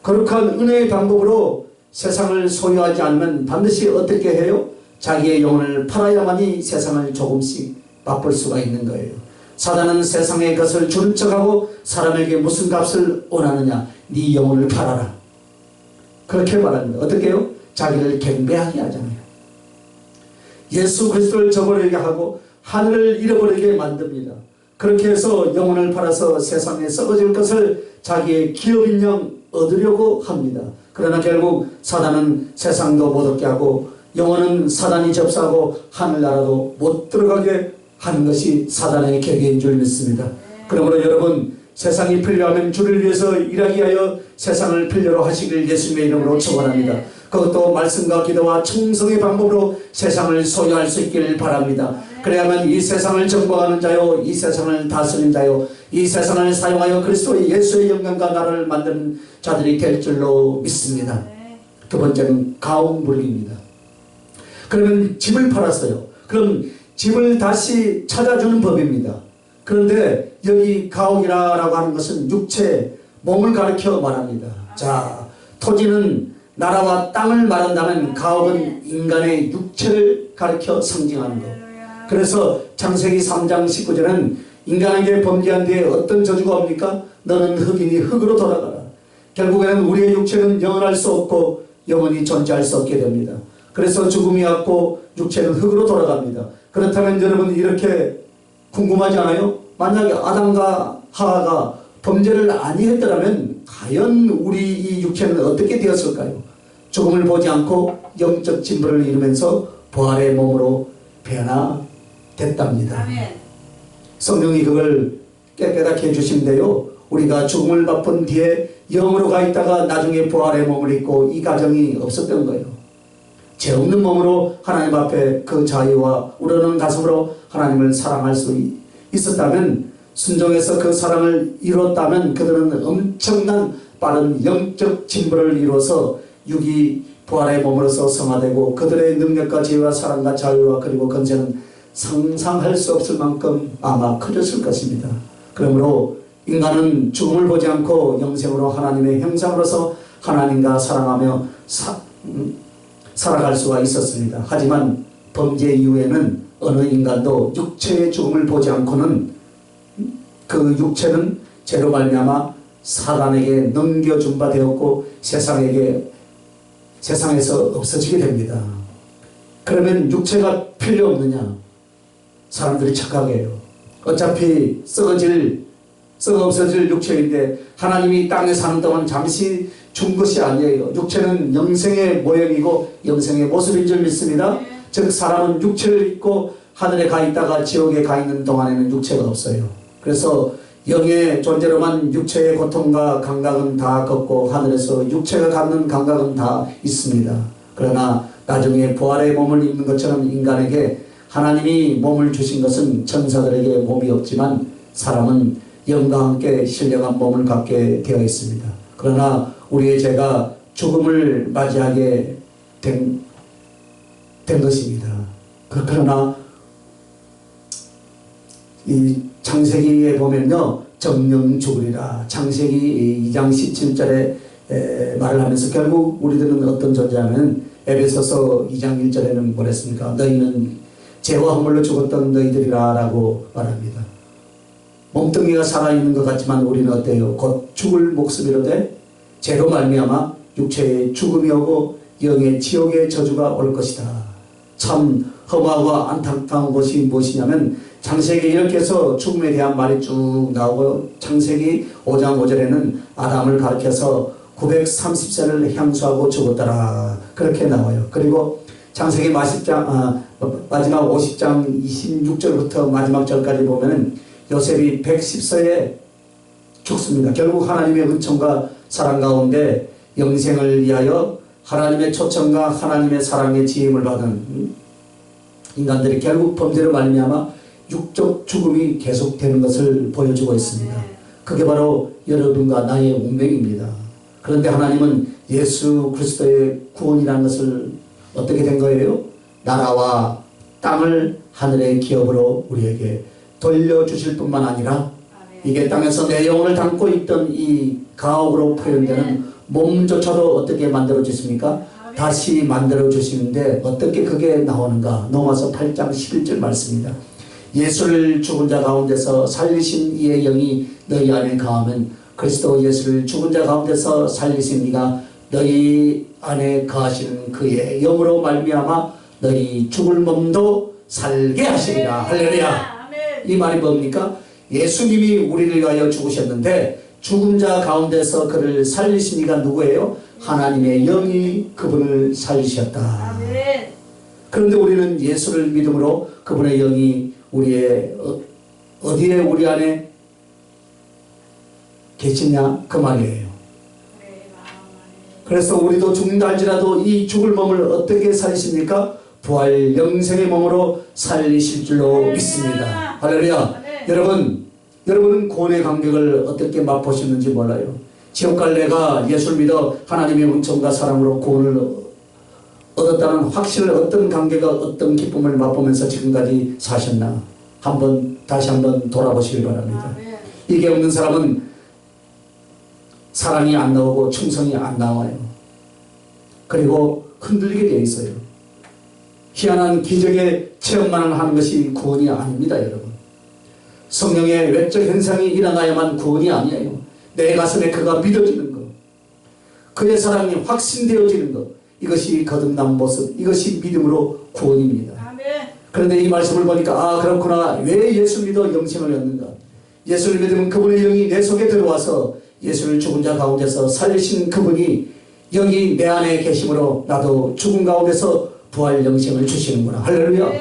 거룩한 은혜의 방법으로 세상을 소유하지 않으면 반드시 어떻게 해요? 자기의 영혼을 팔아야만이 세상을 조금씩 맛볼 수가 있는 거예요. 사단은 세상의 것을 주는 척하고 사람에게 무슨 값을 원하느냐? 네 영혼을 팔아라. 그렇게 말합니다. 어떻게 해요? 자기를 경배하게 하잖아요. 예수 그리스도를 저버리게 하고 하늘을 잃어버리게 만듭니다. 그렇게 해서 영혼을 팔아서 세상에 썩어질 것을 자기의 기업인 양 얻으려고 합니다. 그러나 결국 사단은 세상도 못 얻게 하고 영혼은 사단이 접수하고 하늘나라도 못 들어가게 하는 것이 사단의 계획인 줄 믿습니다. 그러므로 여러분, 세상이 필요하면 주를 위해서 일하기 위하여 세상을 필요로 하시길 예수님의 이름으로 축원합니다. 그것도 말씀과 기도와 충성의 방법으로 세상을 소유할 수 있기를 바랍니다. 그래야만 이 세상을 정복하는 자요, 이 세상을 다스리는 자요, 이 세상을 사용하여 그리스도의 예수의 영광과 나라를 만드는 자들이 될 줄로 믿습니다. 두 번째는 가옥물기입니다. 그러면 집을 팔았어요. 그럼 집을 다시 찾아주는 법입니다. 그런데 여기 가옥이라고 하는 것은 육체, 몸을 가리켜 말합니다. 자, 토지는 나라와 땅을 말한다면 가옥은 인간의 육체를 가리켜 상징하는 것. 그래서 창세기 3장 19절은 인간에게 범죄한 뒤에 어떤 저주가 옵니까? 너는 흙이니 흙으로 돌아가라. 결국에는 우리의 육체는 영원할 수 없고 영원히 존재할 수 없게 됩니다. 그래서 죽음이 왔고 육체는 흙으로 돌아갑니다. 그렇다면 여러분 이렇게 궁금하지 않아요? 만약에 아담과 하와가 범죄를 아니했더라면 과연 우리 이 육체는 어떻게 되었을까요? 죽음을 보지 않고 영적 진보를 이루면서 부활의 몸으로 변화됐답니다. 성령이 그걸 깨끗하게 해주신데요, 우리가 죽음을 맛본 뒤에 영으로 가 있다가 나중에 부활의 몸을 입고 이 과정이 없었던 거예요. 죄 없는 몸으로 하나님 앞에 그 자유와 우러는 가슴으로 하나님을 사랑할 수 있었다면, 순종해서 그 사랑을 이뤘다면 그들은 엄청난 빠른 영적 진보를 이루어서 육이 부활의 몸으로서 성화되고 그들의 능력과 지혜와 사랑과 자유와 그리고 건세는 상상할 수 없을 만큼 아마 커졌을 것입니다. 그러므로 인간은 죽음을 보지 않고 영생으로 하나님의 형상으로서 하나님과 사랑하며 살아갈 수가 있었습니다. 하지만 범죄 이후에는 어느 인간도 육체의 죽음을 보지 않고는 그 육체는 죄로 말미암아 사단에게 넘겨준 바 되었고 세상에서 없어지게 됩니다. 그러면 육체가 필요 없느냐? 사람들이 착각해요. 어차피 썩어 없어질 육체인데 하나님이 땅에 사는 동안 잠시 준 것이 아니에요. 육체는 영생의 모형이고 영생의 모습인 줄 믿습니다. 즉 사람은 육체를 입고 하늘에 가 있다가 지옥에 가 있는 동안에는 육체가 없어요. 그래서 영의 존재로만 육체의 고통과 감각은 다 걷고 하늘에서 육체가 갖는 감각은 다 있습니다. 그러나 나중에 부활의 몸을 입는 것처럼 인간에게 하나님이 몸을 주신 것은 천사들에게 몸이 없지만 사람은 영과 함께 신령한 몸을 갖게 되어 있습니다. 그러나 우리의 죄가 죽음을 맞이하게 된 것입니다. 그러나 이 창세기에 보면요, 정령 죽으리라. 창세기 2장 17절에 말을 하면서 결국 우리들은 어떤 존재하면 에베소서 2장 1절에는 뭐랬습니까? 너희는 죄와 허물로 죽었던 너희들이라 라고 말합니다. 몸뚱이가 살아있는 것 같지만 우리는 어때요? 곧 죽을 목숨이로되 죄로 말미암아 육체의 죽음이 오고 영의 지옥의 저주가 올 것이다. 참 험하고 안타까운 것이 무엇이냐면 창세기 이렇게 해서 죽음에 대한 말이 쭉 나오고 창세기 5장 5절에는 아담을 가리켜서 930세를 향수하고 죽었더라 그렇게 나와요. 그리고 창세기 마지막 50장 26절부터 마지막 절까지 보면은 요셉이 110세에 죽습니다. 결국 하나님의 은총과 사랑 가운데 영생을 위하여 하나님의 초청과 하나님의 사랑의 지임을 받은 인간들이 결국 범죄로 말미암아 육적 죽음이 계속되는 것을 보여주고 있습니다. 그게 바로 여러분과 나의 운명입니다. 그런데 하나님은 예수 그리스도의 구원이라는 것을 어떻게 된 거예요? 나라와 땅을 하늘의 기업으로 우리에게 돌려주실 뿐만 아니라 이게 땅에서 내 영혼을 담고 있던 이 가옥으로 표현되는 몸조차도 어떻게 만들어 주십니까? 다시 만들어 주시는데 어떻게 그게 나오는가? 로마서 8장 11절 말씀입니다. 예수를 죽은 자 가운데서 살리신 이의 영이 너희 안에 거하면 그리스도 예수를 죽은 자 가운데서 살리신 이가 너희 안에 거하시는 그의 영으로 말미암아 너희 죽을 몸도 살게 하시리라. 할렐루야. 이 말이 뭡니까? 예수님이 우리를 위하여 죽으셨는데 죽은 자 가운데서 그를 살리신 이가 누구예요? 하나님의 영이 그분을 살리셨다. 그런데 우리는 예수를 믿음으로 그분의 영이 우리의 어디에 우리 안에 계시냐 그 말이에요. 그래서 우리도 죽는다 할지라도 이 죽을 몸을 어떻게 살리십니까? 부활 영생의 몸으로 살리실 줄로 믿습니다. 할렐루야. 여러분은 구원의 감격을 어떻게 맛보셨는지 몰라요. 지옥 갈 내가 예수를 믿어 하나님의 은총과 사랑으로 구원을 얻었다는 확신을 어떤 감격과 어떤 기쁨을 맛보면서 지금까지 사셨나 다시 한번 돌아보시기 바랍니다. 이게 없는 사람은 사랑이 안 나오고 충성이 안 나와요. 그리고 흔들리게 되어 있어요. 희한한 기적의 체험만 하는 것이 구원이 아닙니다. 여러분, 성령의 외적 현상이 일어나야만 구원이 아니에요. 내 가슴에 그가 믿어지는 것, 그의 사랑이 확신되어지는 것, 이것이 거듭난 모습, 이것이 믿음으로 구원입니다. 그런데 이 말씀을 보니까 그렇구나. 왜 예수 믿어 영생을 얻는가? 예수를 믿으면 그분의 영이 내 속에 들어와서 예수를 죽은 자 가운데서 살리신 그분이 영이 내 안에 계심으로 나도 죽은 가운데서 부활 영생을 주시는구나. 할렐루야.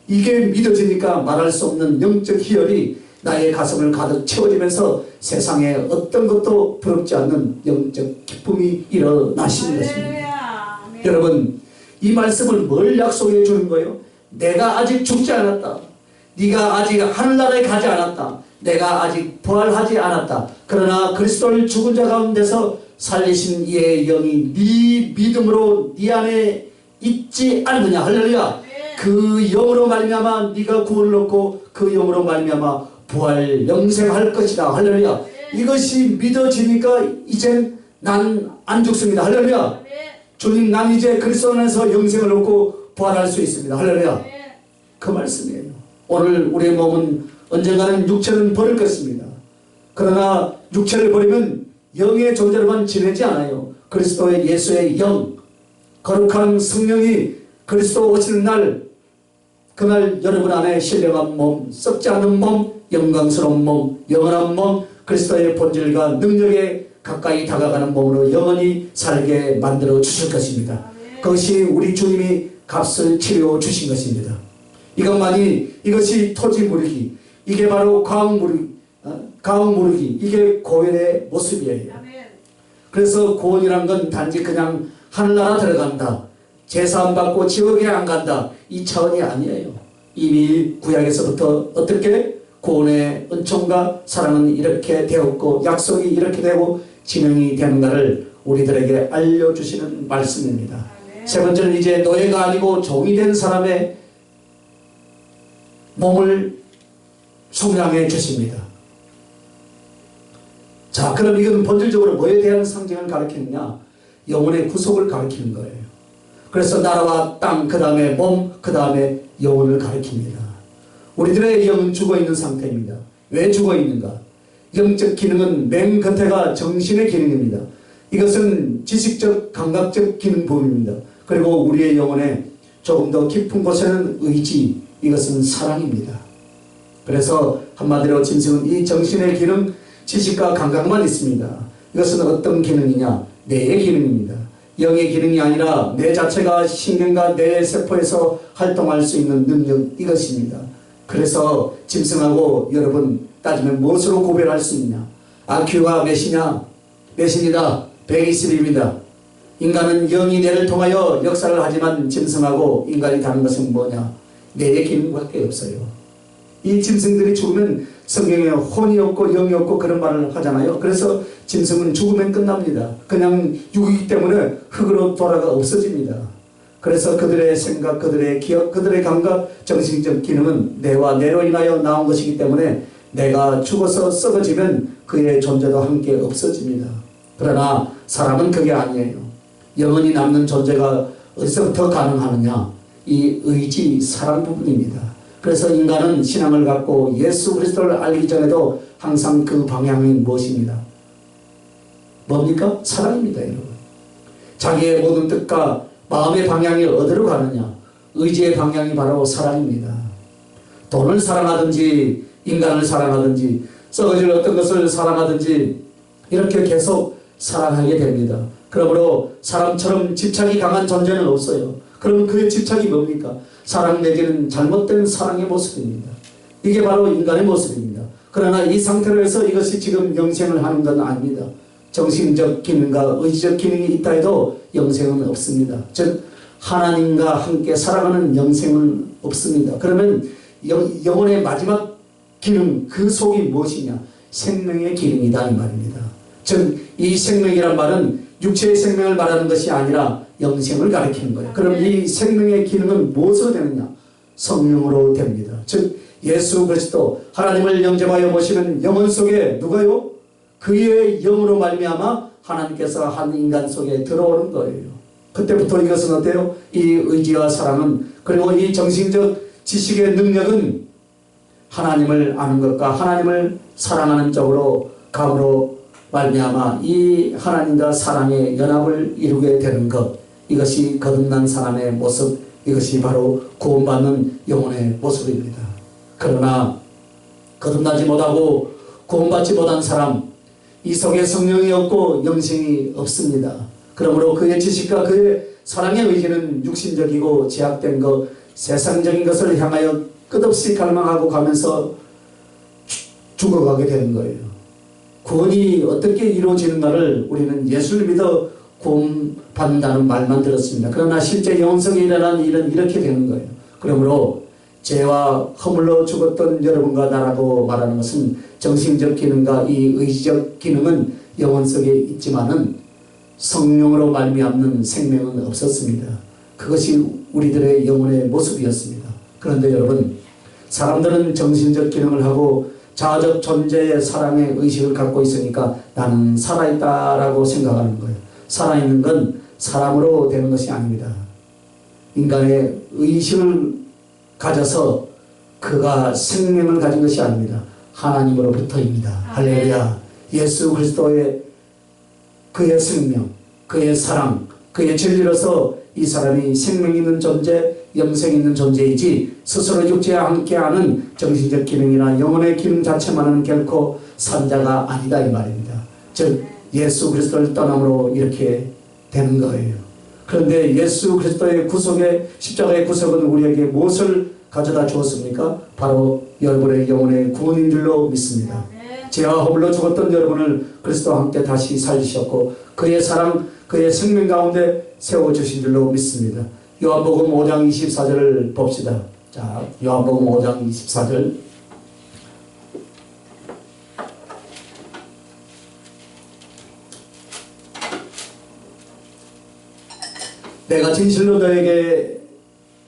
이게 믿어지니까 말할 수 없는 영적 희열이 나의 가슴을 가득 채워지면서 세상에 어떤 것도 부럽지 않는 영적 기쁨이 일어나시는 것입니다. 여러분, 이 말씀을 뭘 약속해 주는 거예요? 내가 아직 죽지 않았다. 네가 아직 하늘나라에 가지 않았다. 내가 아직 부활하지 않았다. 그러나 그리스도를 죽은 자 가운데서 살리신 이의 영이 네 믿음으로 네 안에 있지 않느냐. 할렐루야. 그 영으로 말미암아 네가 구원을 얻고 그 영으로 말미암아 부활 영생할 것이다. 할렐루야. 이것이 믿어지니까 이젠 난 안 죽습니다. 할렐루야. 주님, 난 이제 그리스도 안에서 영생을 얻고 부활할 수 있습니다. 할렐루야. 그 말씀이에요. 오늘 우리의 몸은 언젠가는 육체는 버릴 것입니다. 그러나 육체를 버리면 영의 존재로만 지내지 않아요. 그리스도의 예수의 영, 거룩한 성령이 그리스도 오시는 날, 그날 여러분 안에 신령한 몸, 썩지 않는 몸, 영광스러운 몸, 영원한 몸, 그리스도의 본질과 능력에 가까이 다가가는 몸으로 영원히 살게 만들어 주실 것입니다. 그것이 우리 주님이 값을 치러 주신 것입니다. 이것이 토지 무르기, 이게 바로 가옥 무르기, 이게 구원의 모습이에요. 그래서 구원이란 건 단지 그냥 하늘나라 들어간다, 제사 안 받고 지옥에 안 간다, 이 차원이 아니에요. 이미 구약에서부터 어떻게 구원의 은총과 사랑은 이렇게 되었고 약속이 이렇게 되고 진행이 되는가를 우리들에게 알려주시는 말씀입니다. 세 번째는 이제 노예가 아니고 종이 된 사람의 몸을 속량해 주십니다. 자, 그럼 이건 본질적으로 뭐에 대한 상징을 가리키느냐? 영혼의 구속을 가리키는 거예요. 그래서 나라와 땅, 그 다음에 몸, 그 다음에 영혼을 가리킵니다. 우리들의 영은 죽어있는 상태입니다. 왜 죽어있는가? 영적 기능은 맨 겉에가 정신의 기능입니다. 이것은 지식적, 감각적 기능 부분입니다. 그리고 우리의 영혼의 조금 더 깊은 곳에는 의지, 이것은 사랑입니다. 그래서 한마디로 짐승은 이 정신의 기능, 지식과 감각만 있습니다. 이것은 어떤 기능이냐? 뇌의 기능입니다. 영의 기능이 아니라 뇌 자체가 신경과 뇌 세포에서 활동할 수 있는 능력, 이것입니다. 그래서 짐승하고 여러분 따지면 무엇으로 구별할 수 있냐? IQ가 몇이냐? 몇입니다. 120입니다. 인간은 영이 뇌를 통하여 역사를 하지만 짐승하고 인간이 다른 것은 뭐냐? 뇌의 기능밖에 없어요. 이 짐승들이 죽으면 성경에 혼이 없고 영이 없고 그런 말을 하잖아요. 그래서 짐승은 죽으면 끝납니다. 그냥 육이기 때문에 흙으로 돌아가 없어집니다. 그래서 그들의 생각, 그들의 기억, 그들의 감각, 정신적 기능은 뇌와 뇌로 인하여 나온 것이기 때문에 내가 죽어서 썩어지면 그의 존재도 함께 없어집니다. 그러나 사람은 그게 아니에요. 영원히 남는 존재가 어디서부터 가능하느냐? 이 의지, 사랑 부분입니다. 그래서 인간은 신앙을 갖고 예수 그리스도를 알기 전에도 항상 그 방향이 무엇입니다? 뭡니까? 사랑입니다, 여러분. 자기의 모든 뜻과 마음의 방향이 어디로 가느냐? 의지의 방향이 바로 사랑입니다. 돈을 사랑하든지 인간을 사랑하든지 썩어질 어떤 것을 사랑하든지 이렇게 계속 사랑하게 됩니다. 그러므로 사람처럼 집착이 강한 존재는 없어요. 그러면 그의 집착이 뭡니까? 사랑 내지는 잘못된 사랑의 모습입니다. 이게 바로 인간의 모습입니다. 그러나 이 상태로 해서 이것이 지금 영생을 하는 건 아닙니다. 정신적 기능과 의지적 기능이 있다 해도 영생은 없습니다. 즉 하나님과 함께 살아가는 영생은 없습니다. 그러면 영혼의 마지막 기능, 그 속이 무엇이냐? 생명의 기능이다 이 말입니다. 즉 이 생명이란 말은 육체의 생명을 말하는 것이 아니라 영생을 가리키는 거예요. 그럼 이 생명의 기능은 무엇으로 되느냐? 성령으로 됩니다. 즉 예수 그리스도 하나님을 영접하여 모시는 영혼 속에 누가요? 그의 영으로 말미암아 하나님께서 한 인간 속에 들어오는 거예요. 그때부터 이것은 어때요? 이 의지와 사랑은, 그리고 이 정신적 지식의 능력은 하나님을 아는 것과 하나님을 사랑하는 쪽으로 감으로 말미암아 이 하나님과 사랑의 연합을 이루게 되는 것, 이것이 거듭난 사람의 모습, 이것이 바로 구원받는 영혼의 모습입니다. 그러나 거듭나지 못하고 구원받지 못한 사람, 이 속에 성령이 없고 영생이 없습니다. 그러므로 그의 지식과 그의 사랑의 의지는 육신적이고 제약된 것, 세상적인 것을 향하여 끝없이 갈망하고 가면서 죽어가게 되는 거예요. 구원이 어떻게 이루어지는가를 우리는 예수를 믿어 구원받는다는 말만 들었습니다. 그러나 실제 영성에 일어난 일은 이렇게 되는 거예요. 그러므로 죄와 허물로 죽었던 여러분과 나라고 말하는 것은 정신적 기능과 이 의지적 기능은 영혼 속에 있지만은 성령으로 말미암는 생명은 없었습니다. 그것이 우리들의 영혼의 모습이었습니다. 그런데 여러분, 사람들은 정신적 기능을 하고 자아적 존재의 사랑의 의식을 갖고 있으니까 나는 살아있다라고 생각하는 거예요. 살아있는 건 사람으로 되는 것이 아닙니다. 인간의 의식을 가져서 그가 생명을 가진 것이 아닙니다. 하나님으로부터입니다. 할렐루야. 예수 그리스도의 그의 생명, 그의 사랑, 그의 진리로서 이 사람이 생명 있는 존재, 영생 있는 존재이지 스스로 육체와 함께하는 정신적 기능이나 영혼의 기능 자체만은 결코 산자가 아니다 이 말입니다. 즉 예수 그리스도를 떠남으로 이렇게 되는 거예요. 그런데 예수 그리스도의 구속의 십자가의 구속은 우리에게 무엇을 가져다 주었습니까? 바로 여러분의 영혼의 구원인 줄로 믿습니다. 죄와 허물로 죽었던 여러분을 그리스도와 함께 다시 살리셨고 그의 사랑, 그의 생명 가운데 세워주신 줄로 믿습니다. 요한복음 5장 24절을 봅시다. 자, 요한복음 5장 24절. 내가 진실로 너에게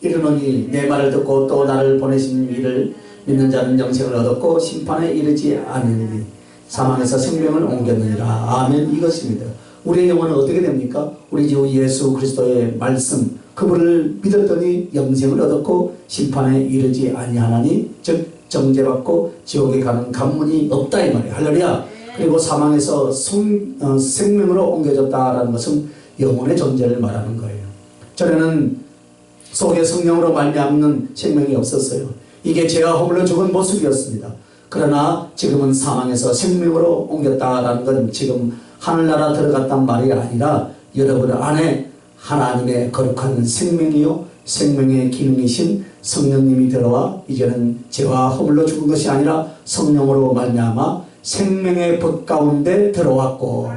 이르노니 내 말을 듣고 또 나를 보내신 이를 믿는 자는 영생을 얻었고 심판에 이르지 않으니 사망에서 생명을 옮겼느니라. 아멘. 이것입니다. 우리의 영혼은 어떻게 됩니까? 우리 주 예수 그리스도의 말씀, 그분을 믿었더니 영생을 얻었고 심판에 이르지 아니하나니, 즉 정죄받고 지옥에 가는 간문이 없다 이 말이에요. 할렐루야. 그리고 사망에서 생명으로 옮겨졌다라는 것은 영혼의 존재를 말하는 거예요. 전에는 속에 성령으로 말미암는 생명이 없었어요. 이게 죄와 허물로 죽은 모습이었습니다. 그러나 지금은 사망에서 생명으로 옮겼다라는 건 지금 하늘나라 들어갔단 말이 아니라 여러분 안에 하나님의 거룩한 생명이요 생명의 기능이신 성령님이 들어와 이제는 죄와 허물로 죽은 것이 아니라 성령으로 말미암아 생명의 법 가운데 들어왔고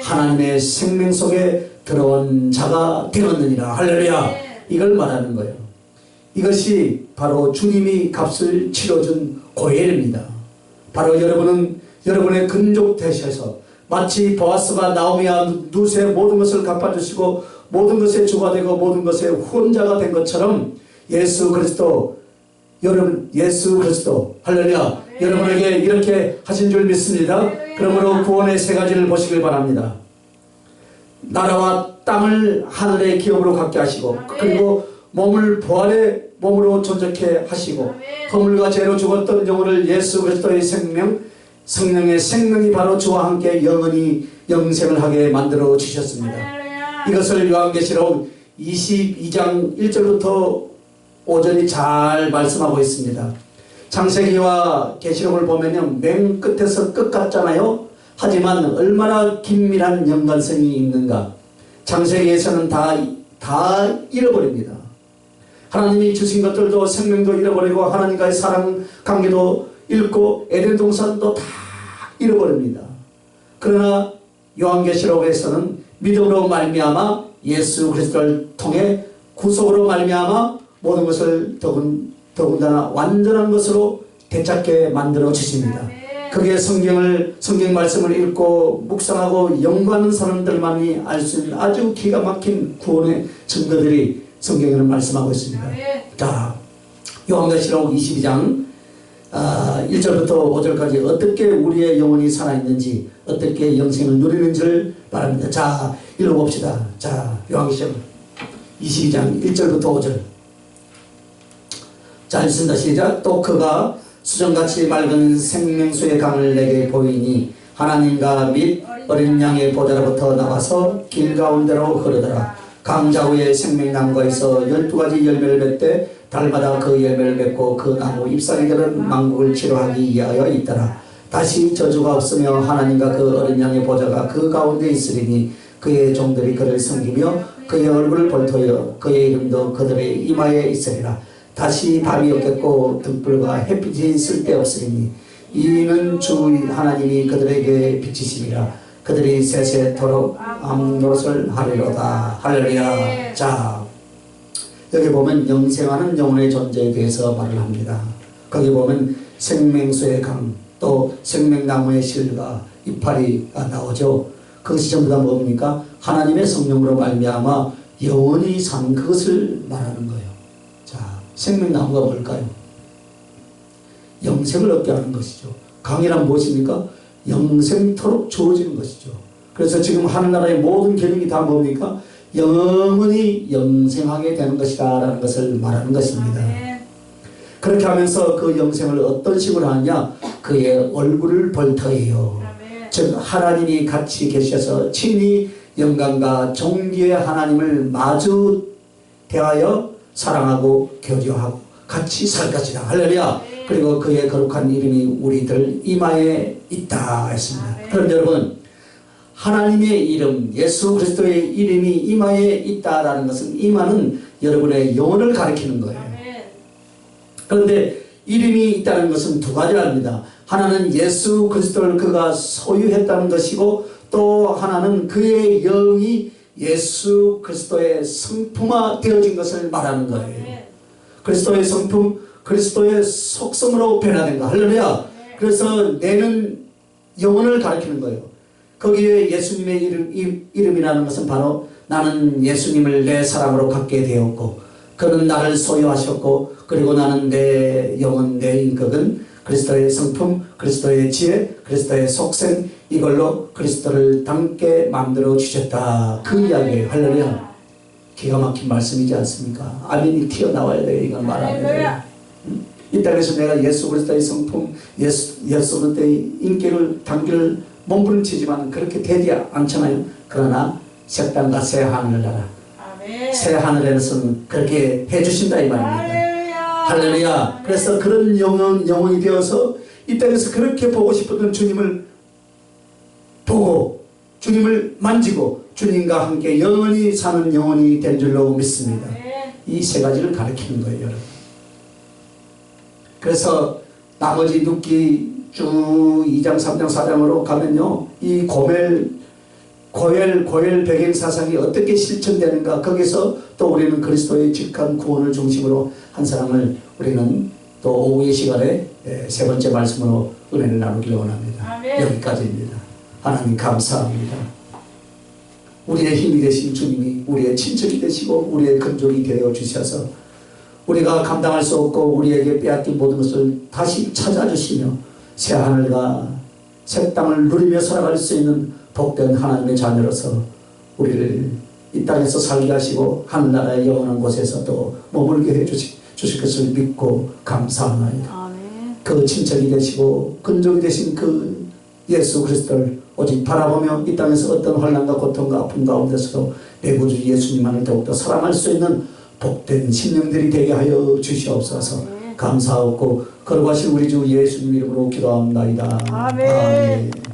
하나님의 생명 속에 들어온 자가 되었느니라. 할렐루야. 이걸 말하는 거예요. 이것이 바로 주님이 값을 치러준 고엘입니다. 바로 여러분은 여러분의 근족 되셔서 마치 보아스가 나오미와 룻의 모든 것을 갚아주시고 모든 것의 주가 되고 모든 것의 후원자가 된 것처럼 예수 그리스도, 여러분 예수 그리스도, 할렐루야. 여러분에게 이렇게 하신 줄 믿습니다. 그러므로 구원의 세 가지를 보시길 바랍니다. 나라와 땅을 하늘의 기업으로 갖게 하시고 그리고 몸을 부활의 몸으로 존재케 하시고 허물과 죄로 죽었던 영혼을 예수 그리스도의 성령의 생명이 바로 주와 함께 영원히 영생을 하게 만들어 주셨습니다. 이것을 요한계시록 22장 1절부터 5절이 잘 말씀하고 있습니다. 창세기와 계시록을 보면요, 맨 끝에서 끝 같잖아요. 하지만 얼마나 긴밀한 연관성이 있는가. 창세기에서는 다 잃어버립니다. 하나님이 주신 것들도 생명도 잃어버리고 하나님과의 사랑 관계도 잃고 에덴 동산도 다 잃어버립니다. 그러나 요한계시록에서는 믿음으로 말미암아 예수 그리스도를 통해 구속으로 말미암아 모든 것을 더군다나 완전한 것으로 되찾게 만들어 주십니다. 그게 성경 말씀을 읽고 묵상하고 연구하는 사람들만이 알 수 있는 아주 기가 막힌 구원의 증거들이 성경에는 말씀하고 있습니다. 자, 요한계시록 22장 1절부터 5절까지 어떻게 우리의 영혼이 살아있는지, 어떻게 영생을 누리는지를 말합니다. 자, 읽어봅시다. 자, 요한계시록 22장 1절부터 5절. 자, 읽습니다. 시작. 또 그가 수정같이 맑은 생명수의 강을 내게 보이니 하나님과 및 어린 양의 보좌로부터 나와서 길 가운데로 흐르더라. 강 좌우에 생명나무가 있어 12가지 열매를 맺되 달마다 그 열매를 맺고 그 나무 잎사귀 들은 만국을 치료하기 위하여 있더라. 다시 저주가 없으며 하나님과 그 어린 양의 보좌가 그 가운데 있으리니 그의 종들이 그를 섬기며 그의 얼굴을 볼터여 그의 이름도 그들의 이마에 있으리라. 다시 밤이 없겠고 등불과 햇빛이 쓸데없으리니 이는 주 하나님이 그들에게 비치시리라. 그들이 세세토록 암노릇을 하리로다. 할렐루야. 자, 여기 보면 영생하는 영혼의 존재에 대해서 말을 합니다. 거기 보면 생명수의 강, 또 생명나무의 실과 이파리 나오죠. 그것이 전부 다 뭡니까? 하나님의 성령으로 말미암아 영원히 사는 그것을 말하는 거예요. 자, 생명나무가 뭘까요? 영생을 얻게 하는 것이죠. 강이란 무엇입니까? 영생토록 주어지는 것이죠. 그래서 지금 하늘나라의 모든 계명이 다 뭡니까? 영원히 영생하게 되는 것이다 라는 것을 말하는 것입니다. 그렇게 하면서 그 영생을 어떤 식으로 하느냐? 그의 얼굴을 볼 터예요. 즉 하나님이 같이 계셔서 친히 영광과 존귀의 하나님을 마주 대하여 사랑하고 교제하고 같이 살 것이다. 할렐루야. 그리고 그의 거룩한 이름이 우리들 이마에 있다 했습니다. 그럼 여러분, 하나님의 이름, 예수 그리스도의 이름이 이마에 있다라는 것은 이마는 여러분의 영혼을 가리키는 거예요. 그런데 이름이 있다는 것은 두 가지랍니다. 하나는 예수 그리스도를 그가 소유했다는 것이고, 또 하나는 그의 영이 예수 그리스도의 성품화 되어진 것을 말하는 거예요. 그리스도의 성품, 그리스도의 속성으로 변화된 거. 할렐루야. 그래서 내는 영혼을 가리키는 거예요. 거기에 예수님의 이름이라는 것은 바로 나는 예수님을 내 사랑으로 갖게 되었고 그는 나를 소유하셨고 그리고 나는 내 영혼, 내 인격은 그리스도의 성품, 그리스도의 지혜, 그리스도의 속성, 이걸로 그리스도를 닮게 만들어 주셨다. 그 이야기예요. 할렐루야. 기가 막힌 말씀이지 않습니까? 아멘이 튀어나와야 돼요. 이건 말하면 돼요. 이 땅에서 내가 예수 그리스도의 성품, 예수 그리스도의 인격을 담기를 몸부림치지만 그렇게 되지 않잖아요. 그러나 새 땅과 새 하늘나라, 새 하늘에서는 그렇게 해주신다 이 말입니다. 할렐루야. 그래서 그런 영혼이 되어서 이 땅에서 그렇게 보고 싶었던 주님을 보고 주님을 만지고 주님과 함께 영원히 사는 영혼이 된 줄로 믿습니다. 이 세 가지를 가르치는 거예요, 여러분. 그래서 나머지 눕기 쭉 2장, 3장, 4장으로 가면요, 이 고엘 배경 사상이 어떻게 실천되는가, 거기서 또 우리는 그리스도의 직한 구원을 중심으로 한 사람을 우리는 또 오후의 시간에 세 번째 말씀으로 은혜를 나누기를 원합니다. 아멘. 여기까지입니다. 하나님 감사합니다. 우리의 힘이 되신 주님이 우리의 친척이 되시고 우리의 근족이 되어 주셔서 우리가 감당할 수 없고 우리에게 빼앗긴 모든 것을 다시 찾아주시며 새 하늘과 새 땅을 누리며 살아갈 수 있는 복된 하나님의 자녀로서 우리를 이 땅에서 살게 하시고 하늘나라의 영원한 곳에서 또 머물게 해주실 것을 믿고 감사합니다. 아멘. 그 친척이 되시고 근족이 되신 그 예수 그리스도를 오직 바라보며 이 땅에서 어떤 환난과 고통과 아픔 가운데서도 내 구주 예수님만을 더욱더 사랑할 수 있는 복된 심령들이 되게 하여 주시옵소서. 감사하고 거룩하신 우리 주 예수님 이름으로 기도합니다. 아멘. 아멘.